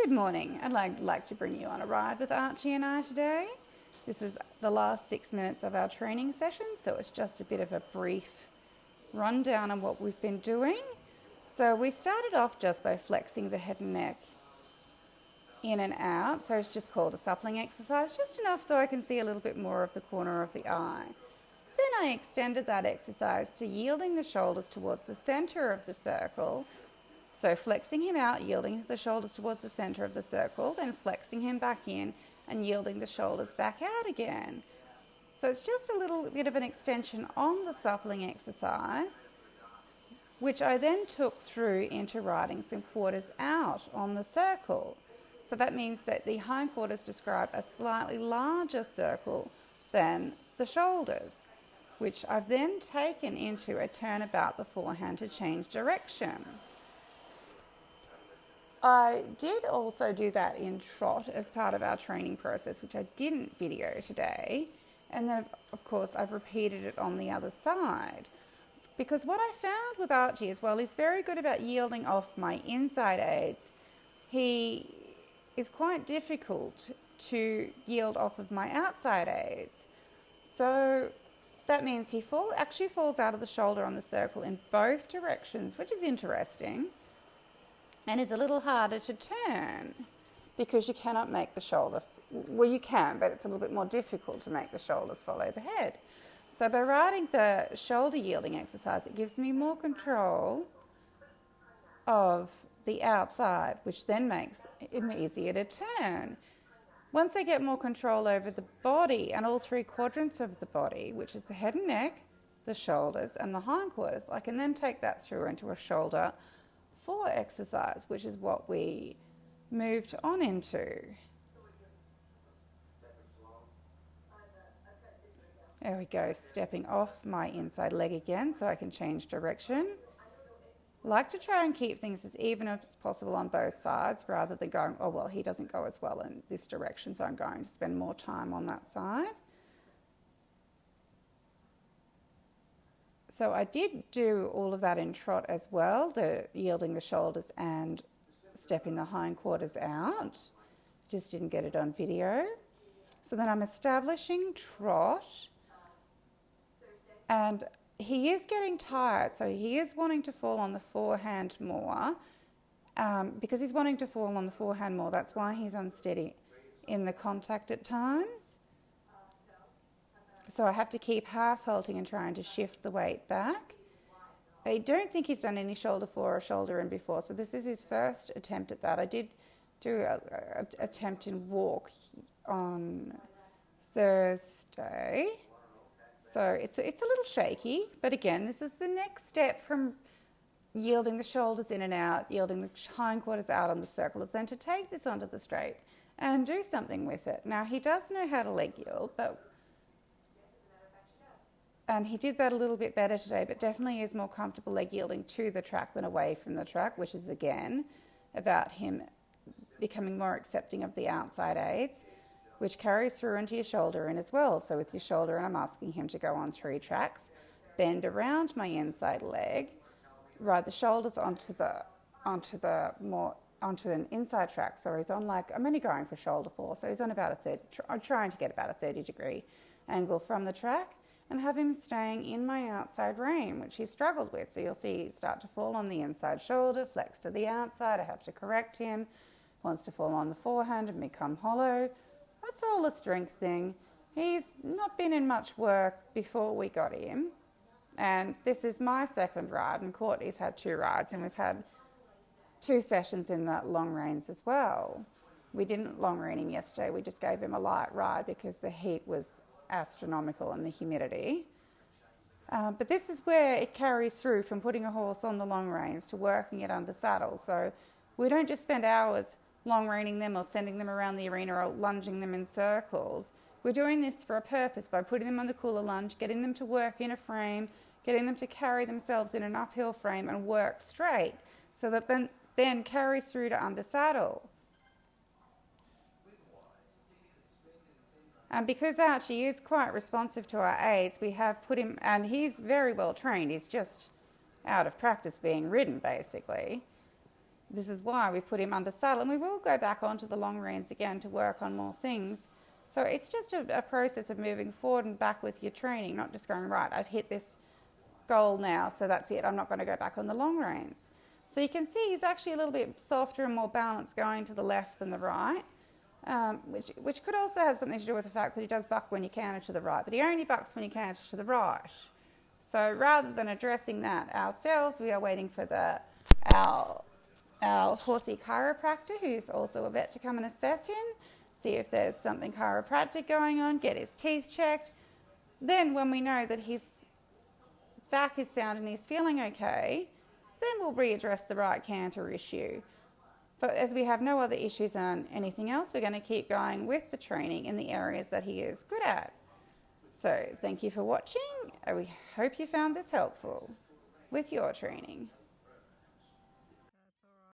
Good morning. I'd like to bring you on a ride with Archie and I today. This is the last 6 minutes of our training session, so it's just a bit of a brief rundown on what we've been doing. So we started off just by flexing the head and neck in and out, so it's just called a suppling exercise, just enough so I can see a little bit more of the corner of the eye. Then I extended that exercise to yielding the shoulders towards the center of the circle. So flexing him out, yielding the shoulders towards the center of the circle, then flexing him back in and yielding the shoulders back out again. So it's just a little bit of an extension on the suppling exercise, which I then took through into riding some quarters out on the circle. So that means that the hindquarters describe a slightly larger circle than the shoulders, which I've then taken into a turn about the forehand to change direction. I did also do that in trot as part of our training process, which I didn't video today. And then, of course, I've repeated it on the other side. Because what I found with Archie as well, he's very good about yielding off my inside aids. He is quite difficult to yield off of my outside aids. So that means he actually falls out of the shoulder on the circle in both directions, which is interesting. And is a little harder to turn because you cannot make the shoulder, well you can, but it's a little bit more difficult to make the shoulders follow the head. So by riding the shoulder yielding exercise, it gives me more control of the outside, which then makes it easier to turn. Once I get more control over the body and all three quadrants of the body, which is the head and neck, the shoulders and the hindquarters, I can then take that through into a shoulder 4 exercise, which is what we moved on into. There we go, stepping off my inside leg again so I can change direction. Like to try and keep things as even as possible on both sides rather than going, oh well, he doesn't go as well in this direction, so I'm going to spend more time on that side. So I did do all of that in trot as well, the yielding the shoulders and stepping the hindquarters out. Just didn't get it on video. So then I'm establishing trot, and he is getting tired, so he is wanting to fall on the forehand more. Because he's wanting to fall on the forehand more, that's why he's unsteady in the contact at times. So I have to keep half halting and trying to shift the weight back. I don't think he's done any shoulder 4 or shoulder in before, so this is his first attempt at that. I did do an attempt in walk on Thursday. So it's a little shaky, but again, this is the next step from yielding the shoulders in and out, yielding the hindquarters out on the circle, is then to take this onto the straight and do something with it. Now, he does know how to leg yield, and he did that a little bit better today, but definitely is more comfortable leg yielding to the track than away from the track, which is, again, about him becoming more accepting of the outside aids, which carries through into your shoulder in as well. So with your shoulder in, I'm asking him to go on 3 tracks, bend around my inside leg, ride the shoulders onto an inside track. So he's on I'm only going for shoulder 4, so he's on about I'm trying to get about a 30-degree angle from the track, and have him staying in my outside rein, which he struggled with. So you'll see start to fall on the inside shoulder, flex to the outside. I have to correct him. Wants to fall on the forehand and become hollow. That's all a strength thing. He's not been in much work before we got him. And this is my second ride, and Courtney's had 2 rides, and we've had 2 sessions in the long reins as well. We didn't long rein him yesterday. We just gave him a light ride because the heat was astronomical and the humidity. But this is where it carries through from putting a horse on the long reins to working it under saddle. So we don't just spend hours long reining them or sending them around the arena or lunging them in circles. We're doing this for a purpose by putting them on the Kula Lunge, getting them to work in a frame, getting them to carry themselves in an uphill frame and work straight, so that then carries through to under saddle. And because Archie is quite responsive to our aids, we have put him, and he's very well trained, he's just out of practice being ridden basically. this is why we put him under saddle, and we will go back onto the long reins again to work on more things. So it's just a process of moving forward and back with your training, not just going, right, I've hit this goal now, so that's it, I'm not going to go back on the long reins. So you can see he's actually a little bit softer and more balanced going to the left than the right, which could also have something to do with the fact that he does buck when you canter to the right, but he only bucks when you canter to the right. So rather than addressing that ourselves, we are waiting for our horsey chiropractor, who's also a vet, to come and assess him, see if there's something chiropractic going on, get his teeth checked. Then when we know that his back is sound and he's feeling okay, then we'll readdress the right canter issue. But as we have no other issues on anything else, we're going to keep going with the training in the areas that he is good at. So thank you for watching. We hope you found this helpful with your training.